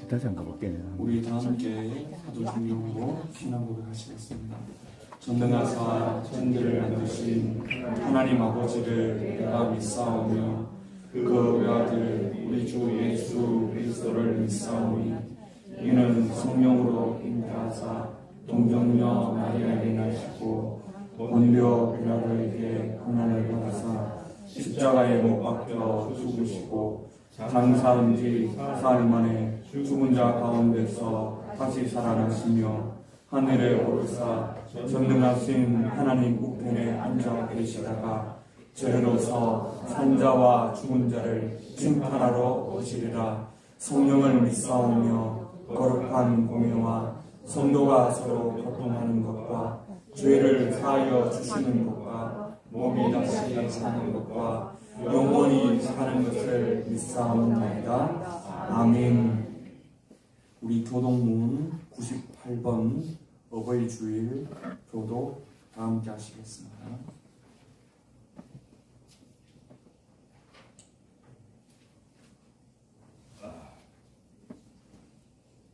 다시 한번 가볼게요. 우리 다 함께 사도 중용으로 신앙 고백하시겠습니다. 전능하사 천지를 만드신 하나님 아버지를 내가 믿사오며 그 외아들 우리 주 예수 그리스도를 믿사오니 이는 성령으로 잉태하사 동정녀 마리아에게 나시고 본디오 빌라도에게 고난을 받아사 십자가에 못 박혀 죽으시고 장사한 지 사흘 만에 죽은 자 가운데서 다시 살아나시며 하늘에 오르사 전능하신 하나님 우편에 앉아 계시다가 저리로서 산자와 죽은 자를 심판하러 오시리라. 성령을 믿사오며 거룩한 공예와 성도가 서로 교통하는 것과 죄를 사하여 주시는 것과 몸이 다시 사는 것과 영원히 사는 것을 믿사옵나이다. 아멘. 우리 교동문 98번 어버이 주일 교독 다 함께 하시겠습니다.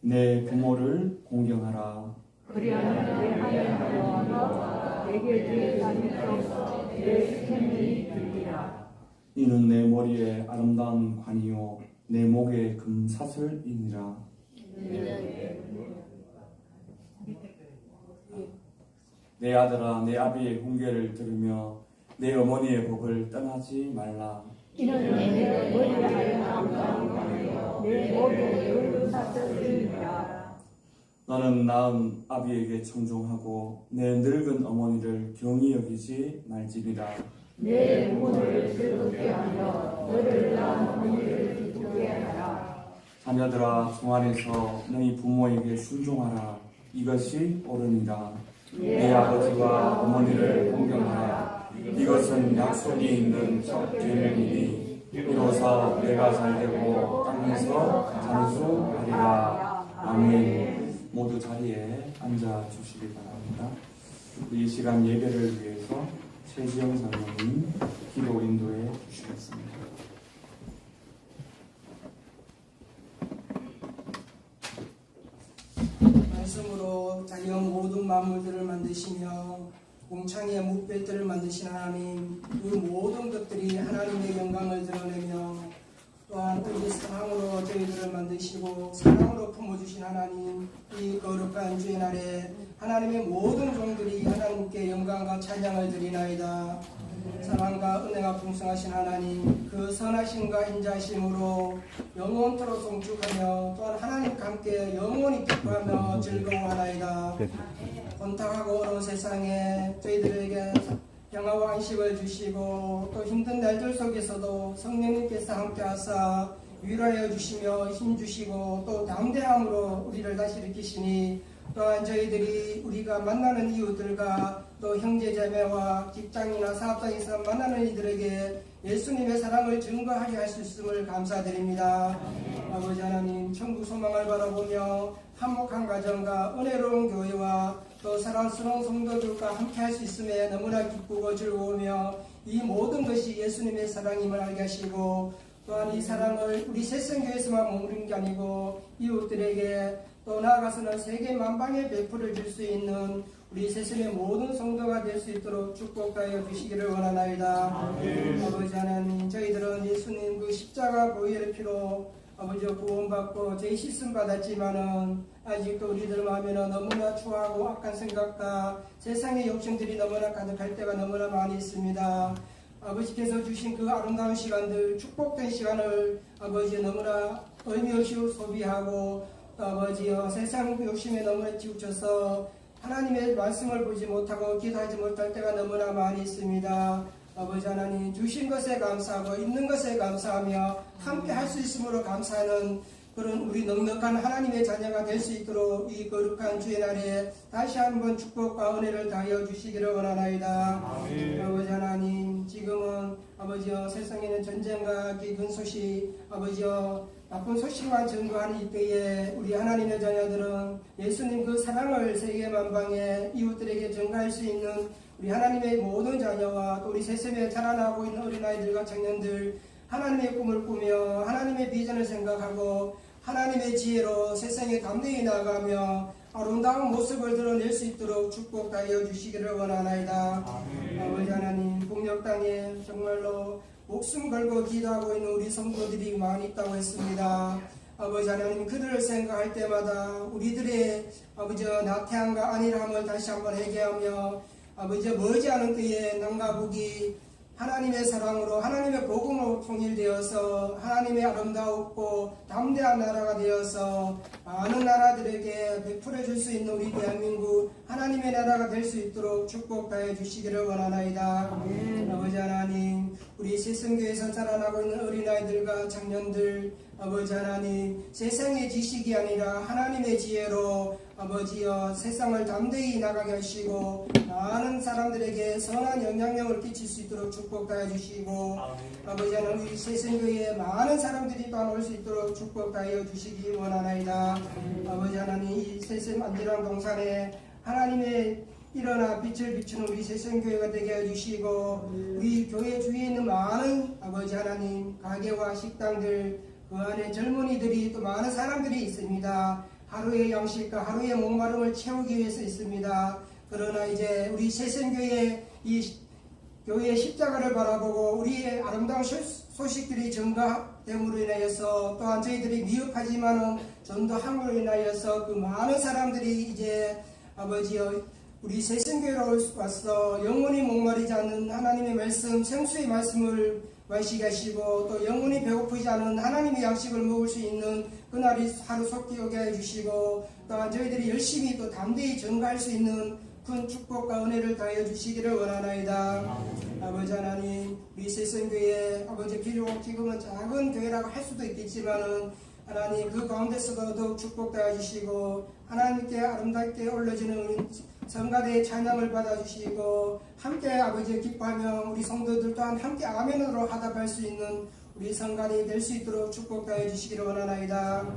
내 부모를 공경하라. 그리하면 내 하나님으로 내게 내 자녀로서 내 생명이 되리라. 이는 내 머리에 아름다운 관이요 내 목에 금사슬이니라. 내 아들아 내 아비의 훈계를 들으며 내 어머니의 법을 떠나지 말라. 이는 내 머리에 아름다운 관이요 내 목에 금사슬이니라. 너는 낳은 아비에게 청종하고 내 늙은 어머니를 경히 여기지 말지니라. 내 부모를 즐겁게 하며 너를 낳은 어머니를 기쁘게 하라. 자녀들아 종 안에서 너희 부모에게 순종하라. 이것이 옳으니라. 내 아버지와 어머니를 공경하라. 이것은 약속이 있는 첫 계명이니 이로써 내가 잘되고 땅에서 장수하리라. 아멘. 모두 자리에 앉아 주시기 바랍니다. 이 시간 예배를 위해서 최지영 장로님 기도 인도해 주시겠습니다. 말씀으로 자기가 모든 만물들을 만드시며 공창의 묵배들을 만드신 하나님, 그 모든 것들이 하나님의 영광을 드러내며 또한 우리 사랑으로 저희들을 만드시고 사랑으로 품어주신 하나님, 이 거룩한 주의 날에 하나님의 모든 종들이 하나님께 영광과 찬양을 드리나이다. 사랑과 은혜가 풍성하신 하나님, 그 선하심과 인자심으로 영원토록 송축하며 또한 하나님과 함께 영원히 기뻐하며 즐거워하나이다. 혼탁하고 어려운 세상에 저희들에게 평화와 안식을 주시고 또 힘든 날들 속에서도 성령님께서 함께하사 위로하여 주시며 힘주시고 또 담대함으로 우리를 다시 일으키시니 또한 저희들이 우리가 만나는 이웃들과 또 형제자매와 직장이나 사업장에서 만나는 이들에게 예수님의 사랑을 증거하게 할 수 있음을 감사드립니다. 아버지 하나님, 천국 소망을 바라보며 화목한 가정과 은혜로운 교회와 또 사랑스러운 성도들과 함께 할 수 있음에 너무나 기쁘고 즐거우며 이 모든 것이 예수님의 사랑임을 알게 하시고 또한 이 사랑을 우리 새생교회에서만 머무른 게 아니고 이웃들에게 또 나아가서는 세계 만방에 베풀어 줄 수 있는 우리 세상의 모든 성도가 될 수 있도록 축복하여 주시기를 원하나이다. 아버지 하나님, 저희들은 예수님 그 십자가 보혈의 피로 아버지 구원받고 죄 씻음 받았지만은 아직도 우리들 마음에는 너무나 추하고 악한 생각과 세상의 욕심들이 너무나 가득할 때가 너무나 많이 있습니다. 아버지께서 주신 그 아름다운 시간들, 축복된 시간을 아버지 너무나 의미 없이 소비하고 아버지여 세상 욕심에 너무나 치우쳐서 하나님의 말씀을 보지 못하고 기도하지 못할 때가 너무나 많이 있습니다. 아버지 하나님, 주신 것에 감사하고 있는 것에 감사하며 함께 할 수 있음으로 감사하는 그런 우리 넉넉한 하나님의 자녀가 될 수 있도록 이 거룩한 주의 날에 다시 한번 축복과 은혜를 다하여 주시기를 원하나이다. 아버지 하나님, 지금은 아버지여 세상에는 전쟁과 기근 소식, 아버지여 나쁜 소식만 전거하는 이때에 우리 하나님의 자녀들은 예수님 그 사랑을 세계 만방에 이웃들에게 전가할 수 있는 우리 하나님의 모든 자녀와 또 우리 세상에 자라나고 있는 어린아이들과 청년들 하나님의 꿈을 꾸며 하나님의 비전을 생각하고 하나님의 지혜로 세상에 담대히 나가며 아름다운 모습을 드러낼 수 있도록 축복하여 주시기를 원하나이다. 아버지 하나님, 북녘 땅에 정말로 목숨 걸고 기도하고 있는 우리 성도들이 많이 있다고 했습니다. 아버지 하나님, 그들을 생각할 때마다 우리들의 아버지 나태함과 안일함을 다시 한번 회개하며 아버지 머지않은 때에 남과 북이 하나님의 사랑으로 하나님의 복음으로 통일되어서 하나님의 아름다웠고 담대한 나라가 되어서 많은 나라들에게 베풀어 줄 수 있는 우리 대한민국 하나님의 나라가 될 수 있도록 축복하여 주시기를 원하나이다. 아버지 하나님, 우리 세성교에서 자라나고 있는 어린아이들과 청년들 아버지 하나님, 세상의 지식이 아니라 하나님의 지혜로 아버지여 세상을 담대히 나가게 하시고 많은 사람들에게 선한 영향력을 끼칠 수 있도록 축복하여 주시고 아버지 하나님, 우리 세상교회에 많은 사람들이 또한 올 수 있도록 축복하여 주시기 원하나이다. 아버지 하나님, 이 세상 안전한 동산에 하나님의 일어나 빛을 비추는 우리 세상교회가 되게 해주시고 우리 교회 주위에 있는 많은 아버지 하나님 가게와 식당들 그 안에 젊은이들이 또 많은 사람들이 있습니다. 하루의 양식과 하루의 목마름을 채우기 위해서 있습니다. 그러나 이제 우리 세상교회 이 교회의 십자가를 바라보고 우리의 아름다운 소식들이 증가됨으로 인하여서 또한 저희들이 미흡하지만은 전도함으로 인하여서 그 많은 사람들이 이제 아버지여 우리 세상교회로 와서 영원히 목마르지 않는 하나님의 말씀, 생수의 말씀을 마시게 하시고 또 영원히 배고프지 않은 하나님의 양식을 먹을 수 있는 그날이 하루속히 오게 해주시고 또한 저희들이 열심히 또 담대히 전가할 수 있는 큰 축복과 은혜를 다해 주시기를 원하나이다. 아버지 하나님, 우리 세상교회 아버지 비록 지금은 작은 교회라고 할 수도 있겠지만은 하나님 그 가운데서도 더욱 축복하여 주시고 하나님께 아름답게 올려지는 성가대의 찬양을 받아주시고 함께 아버지 기뻐하며 우리 성도들 또한 함께 아멘으로 화답할 수 있는 우리 성가대이 될 수 있도록 축복하여 주시기를 원하나이다.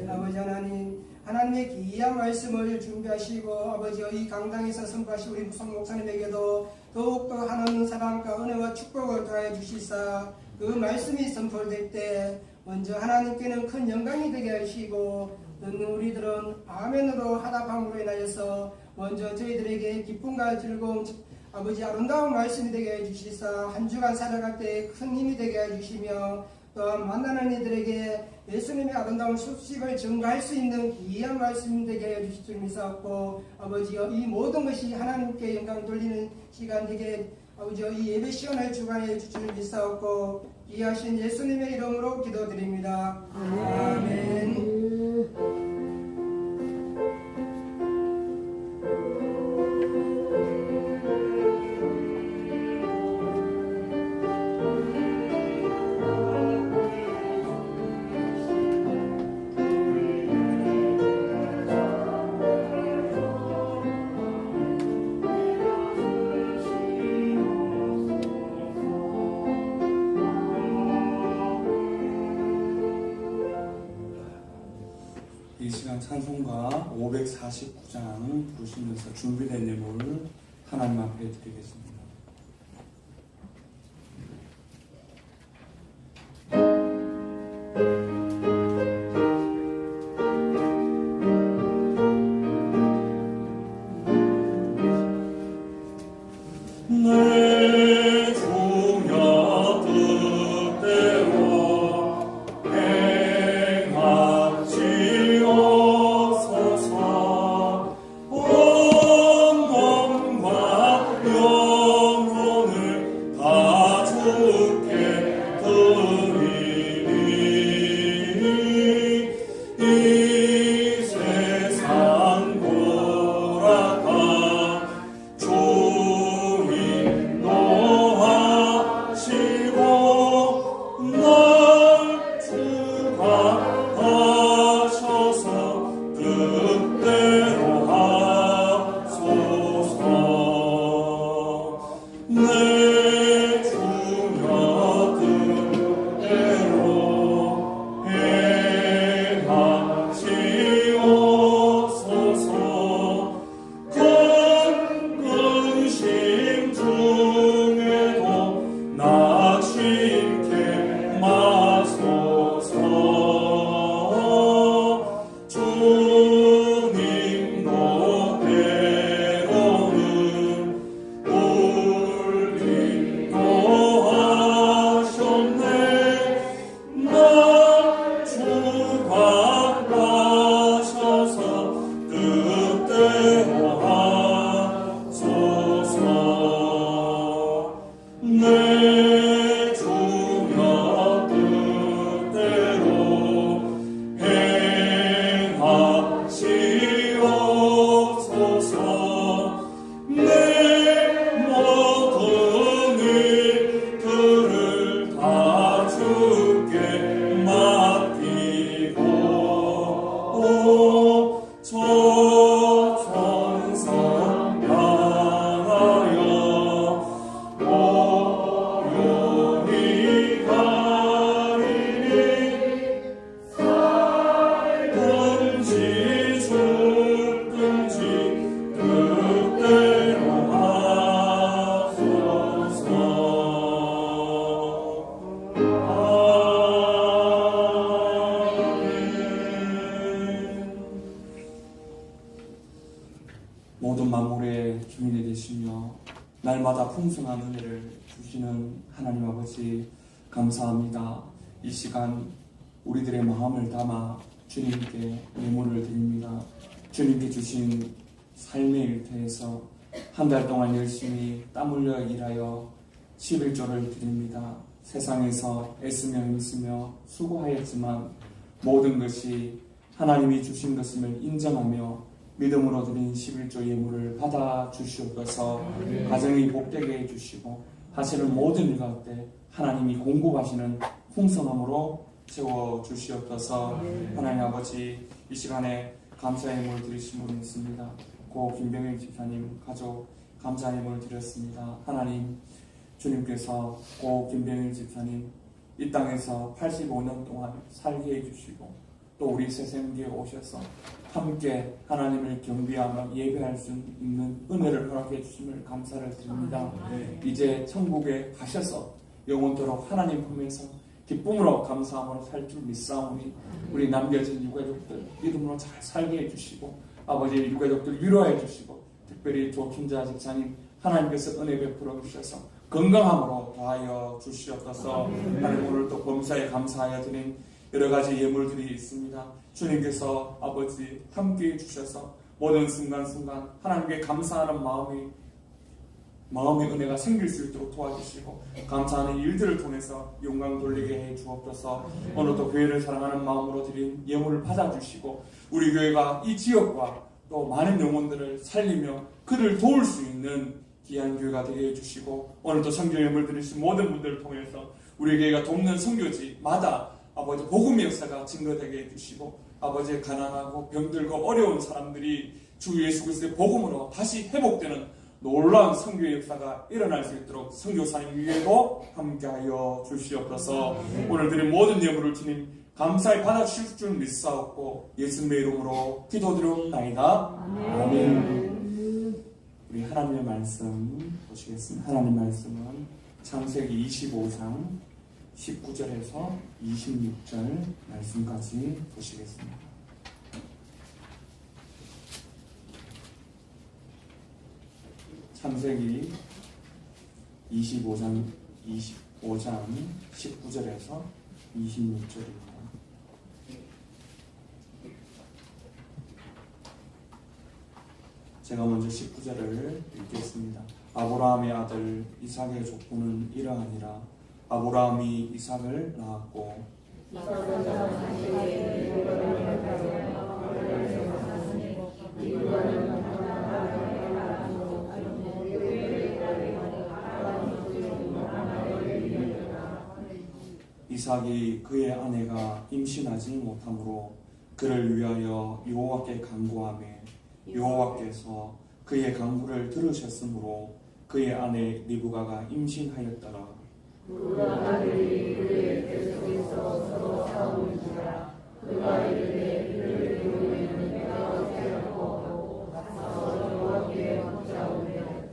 아버지 하나님, 하나님의 귀한 말씀을 준비하시고 아버지 이 강당에서 선포하신 우리 무성 목사님에게도 더욱더 하나님 사랑과 은혜와 축복을 더하여 주시사 그 말씀이 선포될 때 먼저 하나님께는 큰 영광이 되게 하시고 듣는 우리들은 아멘으로 화답함으로 인하여서 먼저 저희들에게 기쁨과 즐거움 아버지 아름다운 말씀이 되게 해주시사 한 주간 살아갈 때 큰 힘이 되게 해주시며 또한 만나는 이들에게 예수님의 아름다운 소식을 증거할 수 있는 귀한 말씀 되게 해주실 줄 믿사옵고 아버지여 이 모든 것이 하나님께 영광 돌리는 시간 되게 아버지여 이 예배 시간을 주관해 주실 줄 믿사옵고 귀하신 예수님의 이름으로 기도드립니다. 아멘. 이 시간 찬송가 549장 부르시면서 준비된 예물을 하나님 앞에 드리겠습니다. 내 주여 뜻대로 행하시옵소서. 온 몸과 영혼을 다 주께 드리니 이 세상 돌아가 인도하시고 날 주가 하셔서 뜻대로 하소서. 내 주여 날마다 풍성한 은혜를 주시는 하나님 아버지 감사합니다. 이 시간 우리들의 마음을 담아 주님께 예물을 드립니다. 주님께 주신 삶의 일터에서 한 달 동안 열심히 땀 흘려 일하여 11조를 드립니다. 세상에서 애쓰며 힘쓰며 수고하였지만 모든 것이 하나님이 주신 것임을 인정하며 믿음으로 드린 11조 예물을 받아 주시옵소서. 가정이 복되게 해주시고 하시는 모든 일 가운데 하나님이 공급하시는 풍성함으로 채워 주시옵소서. 하나님 아버지, 이 시간에 감사 예물 드리심으로 믿습니다. 고 김병일 집사님 가족 감사 예물 드렸습니다. 하나님, 주님께서 고 김병일 집사님 이 땅에서 85년 동안 살게 해주시고 또 우리 새생기에 오셔서 함께 하나님을 경배하며 예배할 수 있는 은혜를 허락해 주심을 감사를 드립니다. 이제 천국에 가셔서 영원토록 하나님 품에서 기쁨으로 감사함으로 살 줄 믿사오니 우리 남겨진 유가족들 믿음으로 잘 살게 해주시고 아버지 유가족들 위로해 주시고 특별히 조kim자 집사님 하나님께서 은혜 베풀어 주셔서 건강함으로 더하여 주시옵소서. 하나님, 오늘 또 범사에 감사하여 드린 여러 가지 예물들이 있습니다. 주님께서 아버지 함께해 주셔서 모든 순간순간 하나님께 감사하는 마음의 은혜가 생길 수 있도록 도와주시고 감사하는 일들을 통해서 영광 돌리게 해 주옵소서. 오늘도 교회를 사랑하는 마음으로 드린 예물을 받아주시고 우리 교회가 이 지역과 또 많은 영혼들을 살리며 그를 도울 수 있는 귀한 교회가 되게 해주시고 오늘도 선교 예물 드리신 모든 분들을 통해서 우리 교회가 돕는 선교지마다 아버지 복음의 역사가 증거되게 해주시고 아버지 가난하고 병들고 어려운 사람들이 주 예수 그리스도의 복음으로 다시 회복되는 놀라운 선교의 역사가 일어날 수 있도록 선교사님 위에도 함께하여 주시옵소서. 오늘 드린 모든 예물을 주님 감사히 받아주실 줄 믿사옵고 예수님의 이름으로 기도드리옵나이다. 아멘. 우리 하나님의 말씀 보시겠습니다. 하나님 말씀은 창세기 25장 19절에서 26절 말씀까지 보시겠습니다. 창세기 25장 19절에서 26절입니다. 제가 먼저 19절을 읽겠습니다. 아브라함의 아들 이삭의 족보는 이러하니라. 아브라함이 이삭을 낳았고 이삭이 그의 아내가 임신하지 못하므로 그를 위하여 여호와께 간구하매 여호와께서 그의 간구를 들으셨으므로 그의 아내 리브가가 임신하였더라. 그 아들이 그의 뱃속에서 서로 싸우니라. 그가 이르되 이를 이루면 내가 어찌하고 가서 여호와께 묻자오되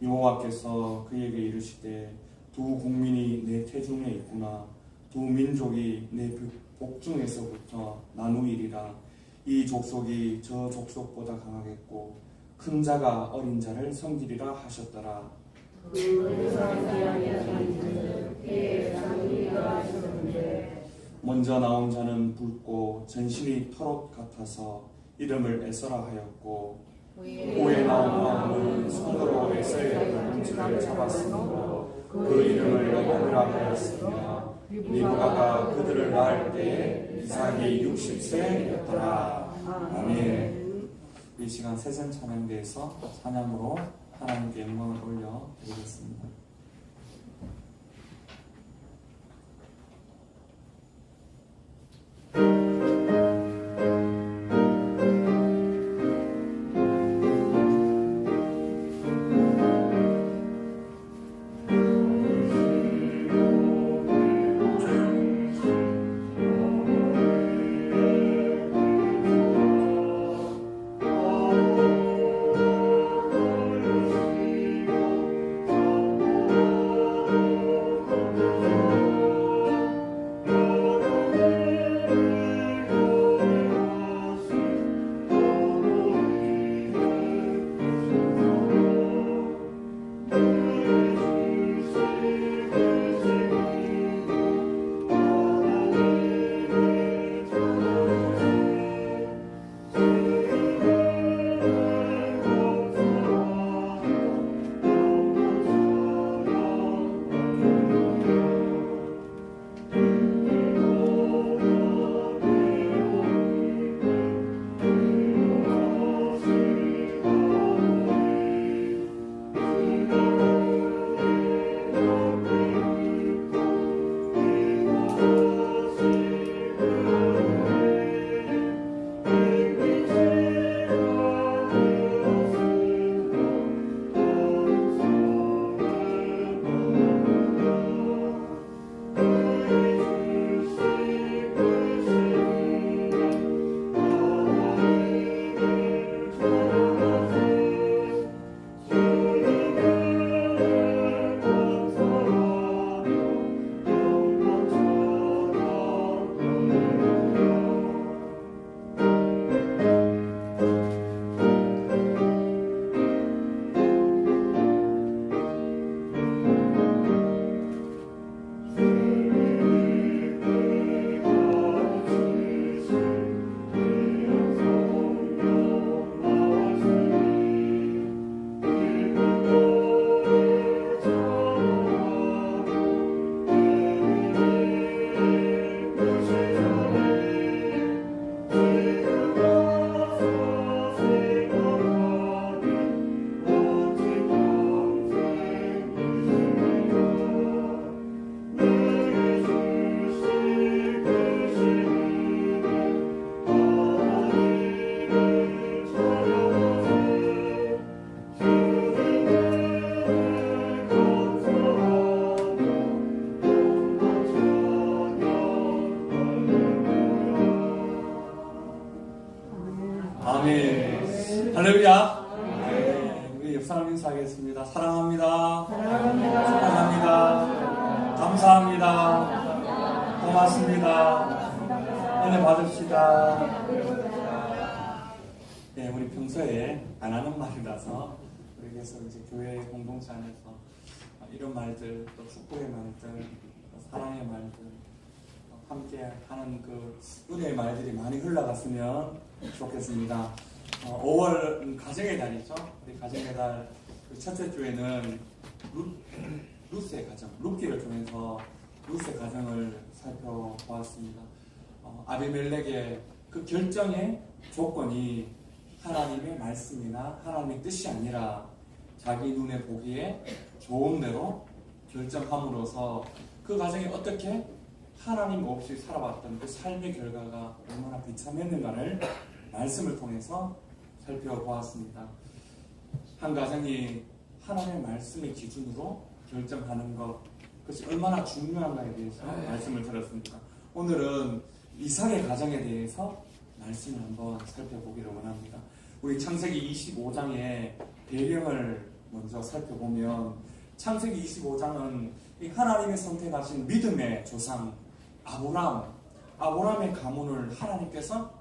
여호와께서 그에게 이르시되 두 국민이 내 태중에 있구나. 두 민족이 내 복중에서부터 나누이리라. 이 족속이 저 족속보다 강하겠고 큰 자가 어린 자를 섬기리라 하셨더라. 먼저 나온 자는 붉고 전신이 털옷 같아서 이름을 에서라 하였고 후에 나온 마음은 손으로 에서의 뭉치를 잡았으므로 그 이름을 야곱이라 하였으며 리브가가 그들을 낳을 때에 이삭이 60세였더라. 아멘. 이 시간 새전 찬양대에서 찬양으로 하나님께 영광을 올려 드리겠습니다. 감사합니다. 고맙습니다. 은혜 받읍시다. 네, 우리 평소에 안 하는 말이라서 우리께서 이제 교회 공동체 안에서 이런 말들, 또 축복의 말들, 또 사랑의 말들, 함께 하는 그 은혜의 말들이 많이 흘러갔으면 좋겠습니다. 5월 가정의 달이죠. 우리 가정의 달 첫째 주에는 루스의 가정, 룻기를 통해서 루스의 가정을 살펴보았습니다. 아비멜렉의 그 결정의 조건이 하나님의 말씀이나 하나님의 뜻이 아니라 자기 눈에 보기에 좋은 대로 결정함으로써 그 가정이 어떻게 하나님 없이 살아왔던 그 삶의 결과가 얼마나 비참했는가를 말씀을 통해서 살펴보았습니다. 한 가정이 하나님의 말씀의 기준으로 결정하는 것, 그것이 얼마나 중요한가에 대해서 말씀을 들었습니다. 오늘은 이삭의 가정에 대해서 말씀을 한번 살펴보기를 원합니다. 우리 창세기 25장의 배경을 먼저 살펴보면 창세기 25장은 하나님의 선택하신 믿음의 조상 아브라함의 가문을 하나님께서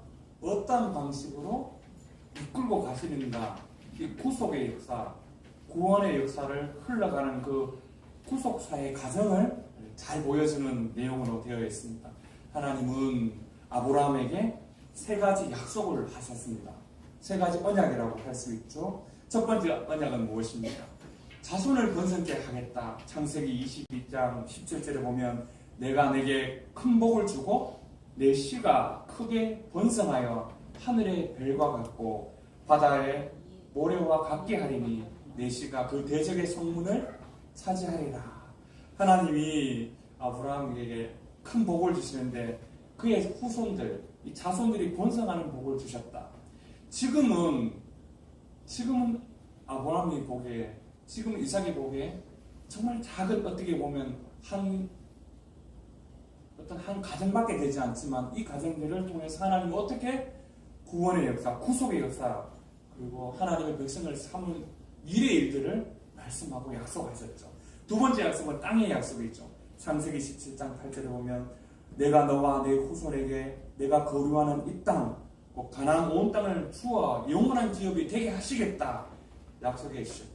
어떤 방식으로 이끌고 가시는가, 이 구속의 역사, 구원의 역사를 흘러가는 그 구속사의 과정을 잘 보여주는 내용으로 되어 있습니다. 하나님은 아브라함에게 세 가지 약속을 하셨습니다. 세 가지 언약이라고 할 수 있죠. 첫 번째 언약은 무엇입니까? 자손을 번성케 하겠다. 창세기 22장 17절에 보면 내가 내게 큰 복을 주고 내 씨가 크게 번성하여 하늘의 별과 같고 바다의 모래와 같게 하리니 내 씨가 그 대적의 성문을 차지하리라. 하나님이 아브라함에게 큰 복을 주시는데 그의 후손들, 이 자손들이 번성하는 복을 주셨다. 지금은 아브라함이 보기에, 지금 이삭이 보기에 정말 작은, 어떻게 보면 한 가정밖에 되지 않지만 이 가정들을 통해서 하나님은 어떻게 구원의 역사, 구속의 역사, 그리고 하나님의 백성을 삼을 미래의 일들을 말씀하고 약속하셨죠. 두 번째 약속은 땅의 약속이죠. 창세기 17장 8절에 보면 내가 너와 내 후손에게 내가 거류하는 이 땅, 가나안 온 땅을 주어 영원한 기업이 되게 하시겠다 약속해 주셨죠.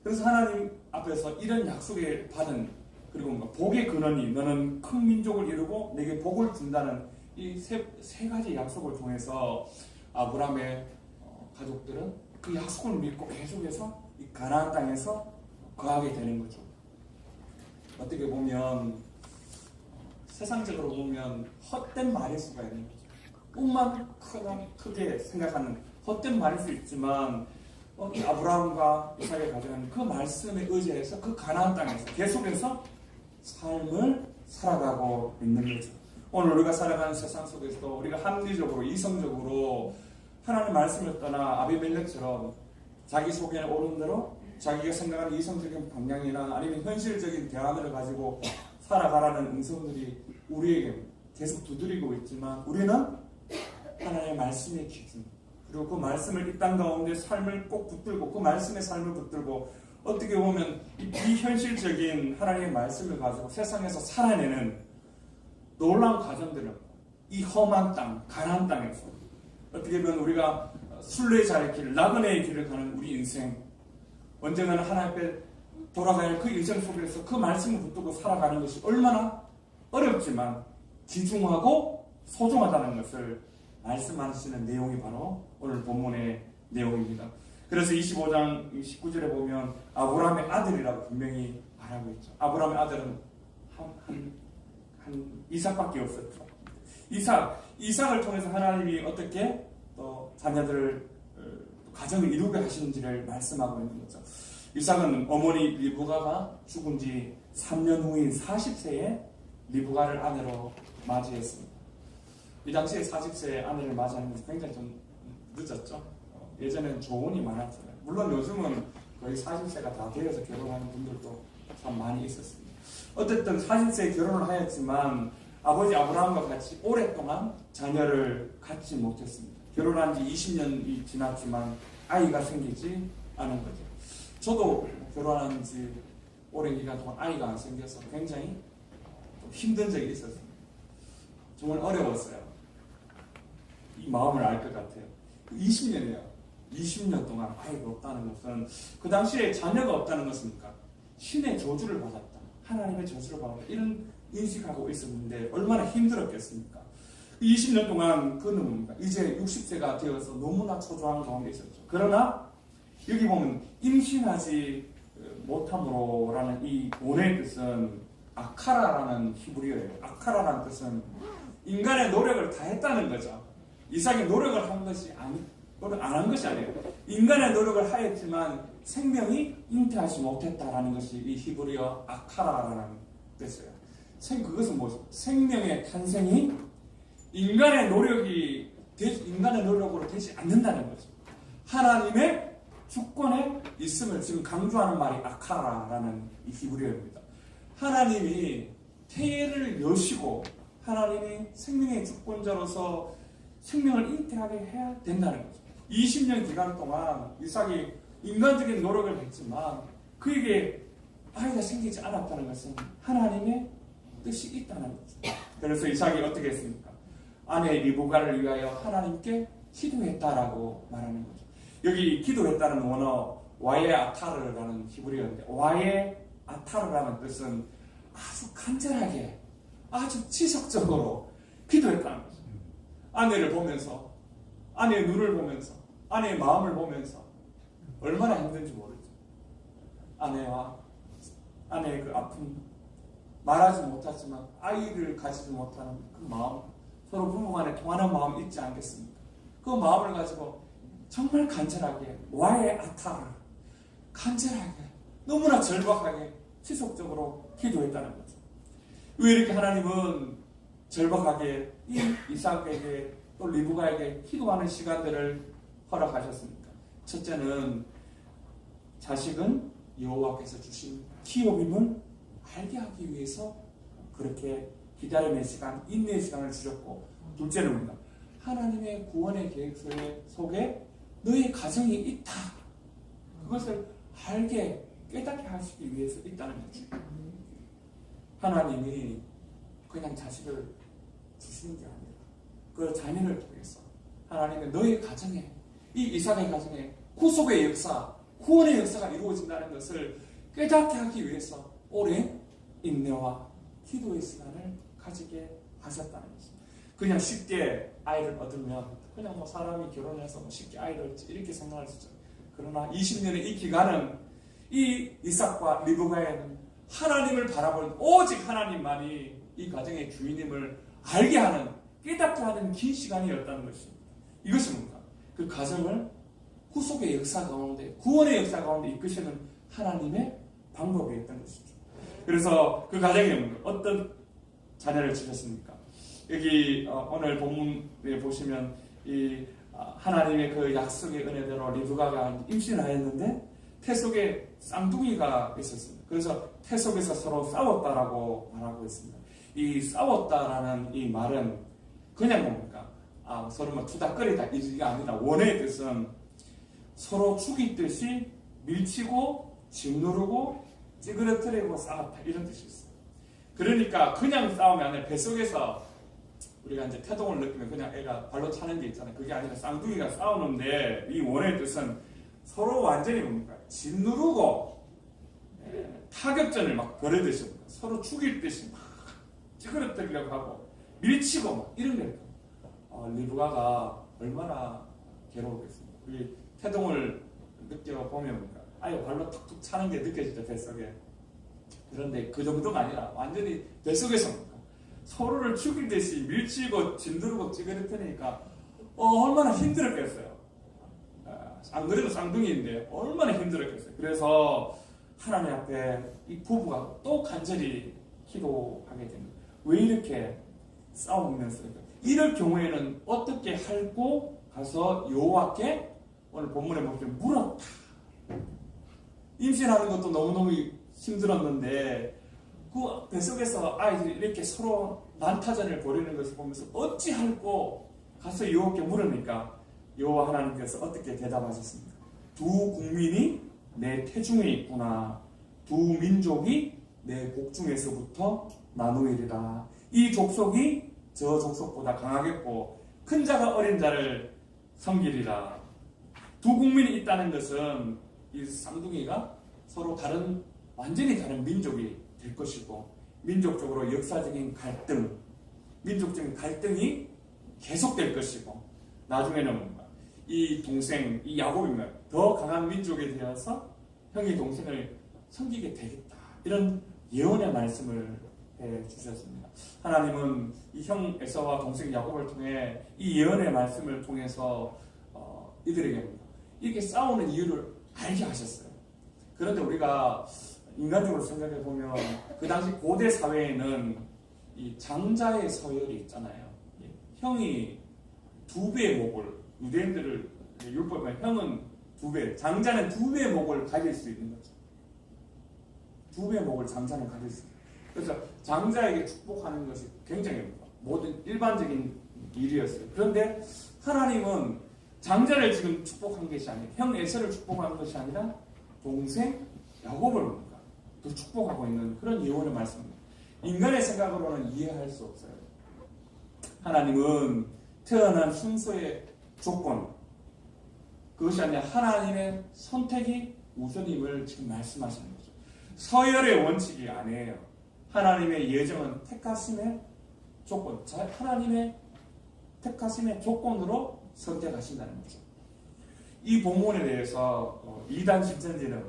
그래서 하나님 앞에서 이런 약속을 받은, 그리고 복의 근원이 너는 큰 민족을 이루고 내게 복을 준다는 이 세 가지 약속을 통해서 아브라함의 가족들은 그 약속을 믿고 계속해서 이 가나안 땅에서 거하게 되는 거죠. 어떻게 보면 세상적으로 보면 헛된 말일 수가 있는 거죠. 꿈만 크게 생각하는 헛된 말일 수 있지만 이 아브라함과 이삭의 가정은 그 말씀에 의지해서 그 가나안 땅에서 계속해서 삶을 살아가고 있는 거죠. 오늘 우리가 살아가는 세상 속에서도 우리가 합리적으로, 이성적으로 하나님의 말씀을 떠나 아비멜렉처럼 자기 속에 오른 대로 자기가 생각하는 이성적인 방향이나 아니면 현실적인 대안을 가지고 살아가라는 음성들이 우리에게 계속 두드리고 있지만 우리는 하나님의 말씀의 기준, 그리고 그 말씀을 이 땅 가운데 삶을 꼭 붙들고 그 말씀의 삶을 붙들고 어떻게 보면 이 비현실적인 하나님의 말씀을 가지고 세상에서 살아내는 놀라운 가정들은 이 험한 땅, 가나안 땅에서 어떻게 보면 우리가 순례자의 길, 나그네의 길을 가는 우리 인생, 언젠가는 하나님 앞에 돌아가야 그 일정 속에서 그 말씀을 붙들고 살아가는 것이 얼마나 어렵지만 귀중하고 소중하다는 것을 말씀하시는 내용이 바로 오늘 본문의 내용입니다. 그래서 25장 19절에 보면 아브라함의 아들이라고 분명히 말하고 있죠. 아브라함의 아들은 한 이삭밖에 없었죠. 이삭을 통해서 하나님이 어떻게 또 자녀들을 가정을 이루게 하시는지를 말씀하고 있는 거죠. 이삭은 어머니 리브가가 죽은 지 3년 후인 40세에 리브가를 아내로 맞이했습니다. 이 당시에 40세에 아내를 맞이하는 것이 굉장히 좀 늦었죠. 예전에는 조언이 많았잖아요. 물론 요즘은 거의 40세가 다 되어서 결혼하는 분들도 참 많이 있었습니다. 어쨌든 40세에 결혼을 하였지만 아버지 아브라함과 같이 오랫동안 자녀를 갖지 못했습니다. 결혼한 지 20년이 지났지만 아이가 생기지 않은 거죠. 저도 결혼한 지 오랜 기간 동안 아이가 안 생겨서 굉장히 좀 힘든 적이 있었습니다. 정말 어려웠어요. 이 마음을 알 것 같아요. 20년이에요. 20년 동안 아이가 없다는 것은 그 당시에 자녀가 없다는 것입니까? 신의 저주를 받았다. 하나님의 저주를 받았다. 이런 인식하고 있었는데 얼마나 힘들었겠습니까? 20년 동안 그는 뭡니까? 이제 60세가 되어서 너무나 초조한 가운데 있었죠. 그러나 여기 보면 임신하지 못함으로라는 이 원의 뜻은 아카라라는 히브리어예요. 아카라라는 뜻은 인간의 노력을 다 했다는 거죠. 이삭이 노력을 한 것이 노력 안 한 것이 아니에요. 인간의 노력을 하였지만 생명이 잉태하지 못했다라는 것이 이 히브리어 아카라라는 뜻이에요. 그것은 뭐죠? 생명의 탄생이 인간의 노력으로 되지 않는다는 거죠. 하나님의 주권에 있음을 지금 강조하는 말이 아카라라는 이 히브리어입니다. 하나님이 태를 여시고 하나님이 생명의 주권자로서 생명을 잉태하게 해야 된다는 거죠. 20년 기간 동안 이삭이 인간적인 노력을 했지만 그에게 아이가 생기지 않았다는 것은 하나님의 뜻이 있다는 거죠. 그래서 이삭이 어떻게 했습니까? 아내 리브가를 위하여 하나님께 기도했다라고 말하는 거죠. 여기 기도했다는 원어 와예 아타르라는 히브리어인데 와예 아타르라는 뜻은 아주 간절하게 아주 지속적으로 기도했다는 거죠. 아내를 보면서 아내의 눈을 보면서 아내의 마음을 보면서 얼마나 힘든지 모르죠. 아내의 그 아픔, 말하지 못하지만 아이를 가지지 못하는 그 마음, 서로 부부간에 통하는 마음 있지 않겠습니까? 그 마음을 가지고 정말 간절하게 와의 아타를 간절하게 너무나 절박하게 지속적으로 기도했다는 거죠. 왜 이렇게 하나님은 절박하게 이 이삭에게 또 리브가에게 기도하는 시간들을 허락하셨습니까? 첫째는 자식은 여호와께서 주신 기업임을 알게 하기 위해서 그렇게 기다림의 시간, 인내의 시간을 주셨고, 둘째는 뭡니까? 하나님의 구원의 계획 속에 너의 가정이 있다. 그것을 알게 깨닫게 하시기 위해서 있다는 거죠. 하나님이 그냥 자식을 주시는 게 아니라 그 자녀를 통해서 하나님의 너의 가정에, 이 이삭의 가정에 구속의 역사, 구원의 역사가 이루어진다는 것을 깨닫게 하기 위해서 오랜 인내와 기도의 시간을 가지게 하셨다는 것입니다. 그냥 쉽게 아이를 얻으면 그냥 뭐 사람이 결혼해서 뭐 쉽게 아이를 얻지 이렇게 생각할 수 있죠. 그러나 20년의 이 기간은 이 이삭과 리브가에는 하나님을 바라보는 오직 하나님만이 이 가정의 주인임을 알게 하는, 깨닫게 하는 긴 시간이었다는 것입니다. 이것이 뭔가? 그 가정을 구속의 역사 가운데, 구원의 역사 가운데 이끄시는 하나님의 방법이었던 것이죠. 그래서 그 가정에 뭔가 어떤 자녀를 주셨습니까? 여기 오늘 본문에 보시면 이 하나님의 그 약속의 은혜대로 리브가가 임신을 하였는데 태 속에 쌍둥이가 있었습니다. 그래서 태 속에서 서로 싸웠다라고 말하고 있습니다. 이 싸웠다라는 이 말은 그냥 뭡니까? 서로 뭐 투닥거리다 이게 아니라 원의 뜻은 서로 죽이듯이 밀치고 짓누르고 찌그러뜨리고 싸웠다 이런 뜻이 있어요. 그러니까 그냥 싸움이 아니라 뱃속에서 우리가 이제 태동을 느끼면 그냥 애가 발로 차는 게 있잖아요. 그게 아니라 쌍둥이가 싸우는데 이 원의 뜻은 서로 완전히 뭡니까? 짓누르고 타격전을 막 벌이듯이 서로 죽일 듯이 막 찌그러뜨리려고 하고 밀치고 막 이런 거예요. 리브가가 얼마나 괴로웠겠습니까? 이 태동을 느껴보면 뭡니까? 아예 발로 툭툭 차는 게 느껴지죠, 뱃속에. 그런데 그 정도가 아니라 완전히 뱃속에서 서로를 죽이듯이 밀치고 짓누르고 찌그러뜨리니까 얼마나 힘들었겠어요. 안 그래도 쌍둥이인데 얼마나 힘들었겠어요. 그래서 하나님 앞에 이 부부가 또 간절히 기도하게 됩니다. 왜 이렇게 싸우면서 이럴 경우에는 어떻게 할고 가서 여호와께 오늘 본문에 보면 물었다. 임신하는 것도 너무너무 힘들었는데 그 뱃속에서 아이들이 이렇게 서로 난타전을 벌이는 것을 보면서 어찌 할고 가서 여호와께 물으니까 여호와 하나님께서 어떻게 대답하셨습니까? 두 국민이 내 태중에 있구나. 두 민족이 내 복중에서부터 나누이리라. 이 족속이 저 족속보다 강하겠고 큰 자가 어린 자를 섬기리라. 두 국민이 있다는 것은 이 쌍둥이가 서로 다른 완전히 다른 민족이 될 것이고 민족적으로 역사적인 갈등, 민족적인 갈등이 계속될 것이고 나중에는 뭔가 이 동생, 이 야곱이 더 강한 민족이 되어서 형이 동생을 섬기게 되겠다. 이런 예언의 말씀을 해주셨습니다. 하나님은 이 형 에사와 동생 야곱을 통해 이 예언의 말씀을 통해서 이들에게 이렇게 싸우는 이유를 알게 하셨어요. 그런데 우리가 인간적으로 생각해 보면 그 당시 고대 사회에는 이 장자의 서열이 있잖아요. 형이 2배의 목을, 유대인들을 율법에 형은 2배, 장자는 2배의 목을 가질 수 있는 거죠. 2배의 목을 장자는 가질 수 있는 거죠. 그래서 장자에게 축복하는 것이 굉장히 모든 일반적인 일이었어요. 그런데 하나님은 장자를 지금 축복한 것이 아니라 형 에서를 축복하는 것이 아니라 동생 야곱을 더 축복하고 있는 그런 예언의 말씀입니다. 인간의 생각으로는 이해할 수 없어요. 하나님은 태어난 순서의 조건, 그것이 아니라 하나님의 선택이 우선임을 지금 말씀하시는 거죠. 서열의 원칙이 아니에요. 하나님의 예정은 택하심의 조건, 하나님의 택하심의 조건으로 선택하신다는 거죠. 이 본문에 대해서 이단 신천지는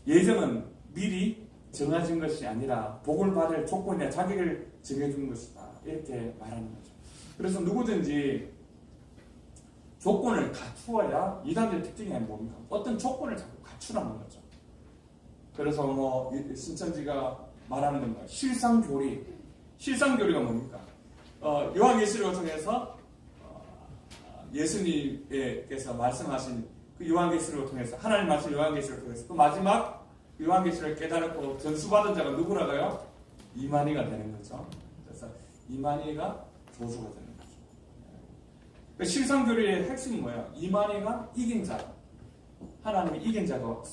예정은 미리 정해진 것이 아니라 복을 받을 조건이나 자격을 정해준 것이다. 이렇게 말하는 거죠. 그래서 누구든지 조건을 갖추어야 이단의 특징이 뭡니까? 어떤 조건을 자꾸 갖추라는 거죠. 그래서 신천지가 말하는 겁니다. 실상교리. 실상교리가 뭡니까? 요한계시록을 통해서 예수님께서 말씀하신 그 요한계시록을 통해서 하나님 말씀 요한계시록을 통해서 그 마지막 요한계시록을 깨달았고 전수받은 자가 누구라고요? 이만희가 되는 거죠. 그래서 이만희가 조수가 되는 거죠. 그러니까 실상교리의 핵심은 뭐예요? 이만희가 이긴 자, 하나님이 이긴 자로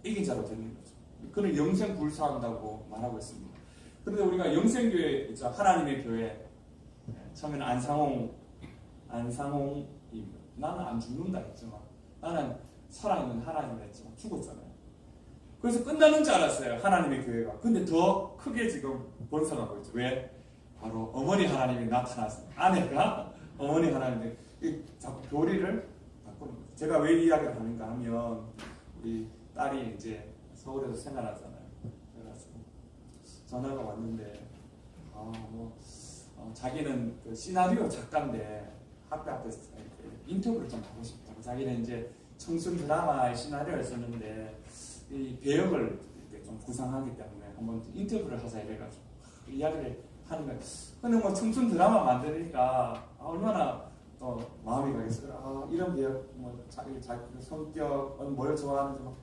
되는 거죠. 그는 영생 불사한다고 말하고 있습니다. 그런데 우리가 영생교회 있죠. 하나님의 교회. 처음에는 안상홍 나는 안 죽는다 했지만 나는 살아있는 하나님을 했지만 죽었잖아요. 그래서 끝나는 줄 알았어요. 하나님의 교회가. 근데 더 크게 지금 번성하고 있죠. 왜? 바로 어머니 하나님이 나타났어요. 아내가 어머니 하나님이 자꾸 교리를 바꾸는 거죠. 제가 왜 이야기를 하는가 하면 우리 딸이 이제 서울에서 생활하잖아요. 그래가지고 전화가 왔는데 자기는 그 시나리오 작가인데 학교 앞에서 인터뷰를 좀 하고 싶다고. 자기는 이제 청순 드라마의 시나리오를 썼는데 이 배역을 좀 구상하기 때문에 한번 인터뷰를 하자 이래가지고 이야기를 하는 거예요. 근데 뭐 청순 드라마 만드니까 얼마나 또 마음이 가겠어요. 이런 배역, 자기 성격, 뭘 좋아하는지 막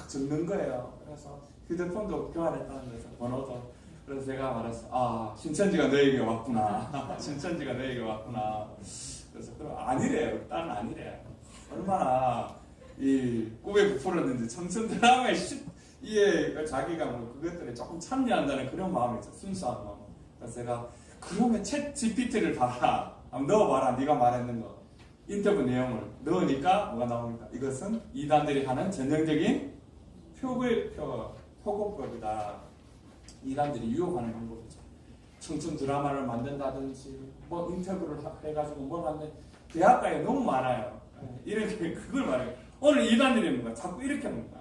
적는 거예요. 그래서 휴대폰도 교환했다는 거에서 번호도. 그래서 제가 말했어. 신천지가 너에게 왔구나. 신천지가 너에게 왔구나. 그래서 아니래요. 딸은 아니래. 얼마나 이 꿈에 부풀었는지 청춘 드라마에 이게 자기가 그것들에 조금 참여한다는 그런 마음이 있죠. 순수한 마음. 그래서 제가 그러면 챗 GPT를 봐라. 넣어봐라. 네가 말했는 거. 인터뷰 내용을 넣으니까 뭐가 나옵니까? 이것은 이단들이 하는 전형적인 표고법이다. 이단들이 유혹하는 방법이죠. 청춘 드라마를 만든다든지 인터뷰를 해가지고 뭘 하는데 대학가에 너무 많아요. 이렇게 그걸 말해요. 오늘 이단들이 뭔가 자꾸 이렇게 합니다.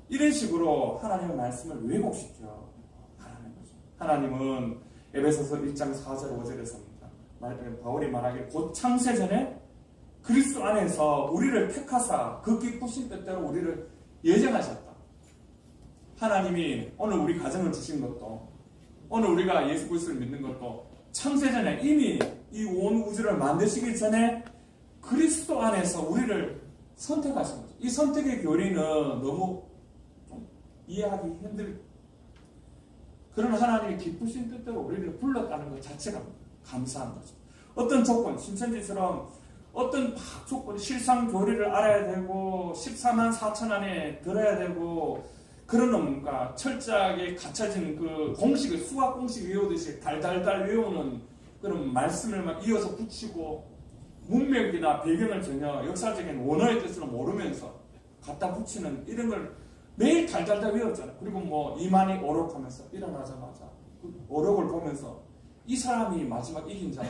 이런 식으로 하나님의 말씀을 왜곡시켜 가라는 거죠. 하나님은 에베소서 1장 4절 5절에서입니다. 바울이 말하기를 곧 창세전에 그리스도 안에서 우리를 택하사 그 기쁘신 뜻대로 우리를 예정하셨다. 하나님이 오늘 우리 가정을 주신 것도 오늘 우리가 예수 그리스도를 믿는 것도 창세전에 이미 이 온 우주를 만드시기 전에 그리스도 안에서 우리를 선택하신 거죠. 이 선택의 교리는 너무 좀 이해하기 힘들. 그런 하나님이 기쁘신 뜻대로 우리를 불렀다는 것 자체가 감사한 거죠. 어떤 조건, 신천지처럼 어떤 조건, 실상 교리를 알아야 되고 14만 4천 안에 들어야 되고 그런 뭔가 철저하게 갖춰진 그 공식을 수학 공식 외우듯이 달달달 외우는 그런 말씀을 막 이어서 붙이고 문맥이나 배경을 전혀 역사적인 원어의 뜻을 모르면서 갖다 붙이는 이런 걸 매일 달달달 외웠잖아요. 그리고 뭐 이만희 오록하면서 일어나자마자 그 오록을 보면서 이 사람이 마지막 이긴 자라.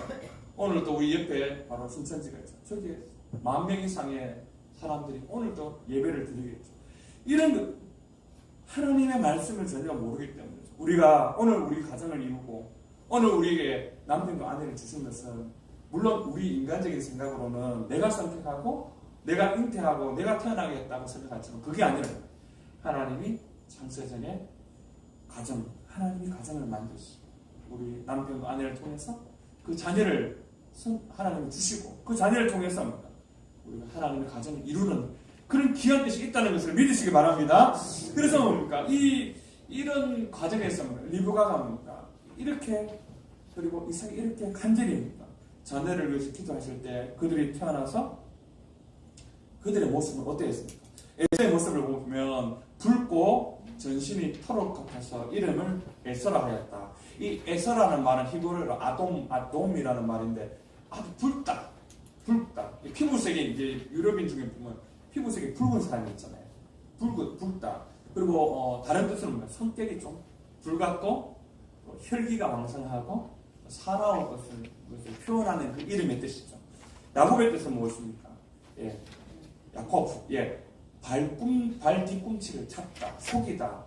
오늘도 우리 옆에 바로 신천지가 있죠. 저기 10,000명 이상의 사람들이 오늘도 예배를 드리겠죠. 이런 것, 하나님의 말씀을 전혀 모르기 때문이죠. 우리가 오늘 우리 가정을 이루고 오늘 우리에게 남편과 아내를 주신 것은 물론 우리 인간적인 생각으로는 내가 선택하고 내가 잉태하고 내가 태어나게 했다고 생각하지만 그게 아니라 하나님이 창세전에 가정, 하나님이 가정을 만드시고 우리 남편과 아내를 통해서 그 자녀를 하나님이 주시고 그 자녀를 통해서 우리가 하나님의 가정을 이루는 그런 귀한 뜻이 있다는 것을 믿으시기 바랍니다. 그래서 뭡니까? 이런 과정에서 리브가가 뭡니까? 이렇게 그리고 이삭이 이렇게 간절히 자녀를 위해서 기도하실 때 그들이 태어나서 그들의 모습은 어땠습니까? 에서의 모습을 보면 붉고 전신이 토록 같아서 이름을 에서라 하였다. 이 에서라는 말은 히브리어로 아돔이라는 말인데 아주 붉다. 피부색이 이제 유럽인 중에 보면 피부색이 붉은 사람이 있잖아요. 붉다. 그리고 다른 뜻으로 보면 성격이 좀 붉고 혈기가 왕성하고 사나운 것을 표현하는 그 이름의 뜻이죠. 야곱의 뜻은 무엇입니까? 예, 야곱. 예, 발 뒤꿈치를 잡다, 속이다,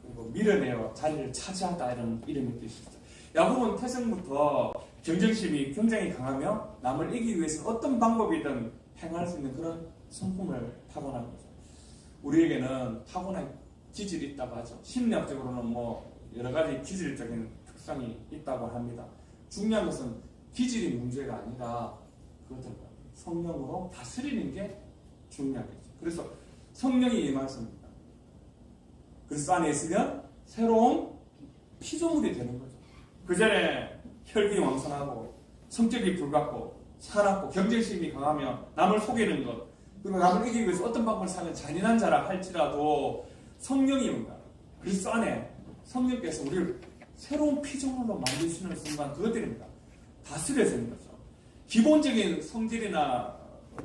그리고 밀어내어 자리를 차지하다 이런 이름의 뜻이죠. 야곱은 태생부터 경쟁심이 굉장히 강하며 남을 이기기 위해서 어떤 방법이든 행할 수 있는 그런 성품을 타고난 거죠. 우리에게는 타고난 기질이 있다고 하죠. 심리학적으로는 뭐 여러 가지 기질적인 특성이 있다고 합니다. 중요한 것은 기질이 문제가 아니라 그것을 성령으로 다스리는 게 중요하겠죠. 그래서 성령이 임하십니다. 그리스도 안에 있으면 새로운 피조물이 되는 거죠. 그 전에 혈기 왕성하고 성격이 불같고 사납고 경쟁심이 강하며 남을 속이는 것 그리고 남을 이기기 위해서 어떤 방법을 사면 잔인한 자라 할지라도 성령이 뭔가 그리스도 안에 성령께서 우리를 새로운 피조물로 만드시는 순간 그것들입니다. 다스려지는 거죠. 기본적인 성질이나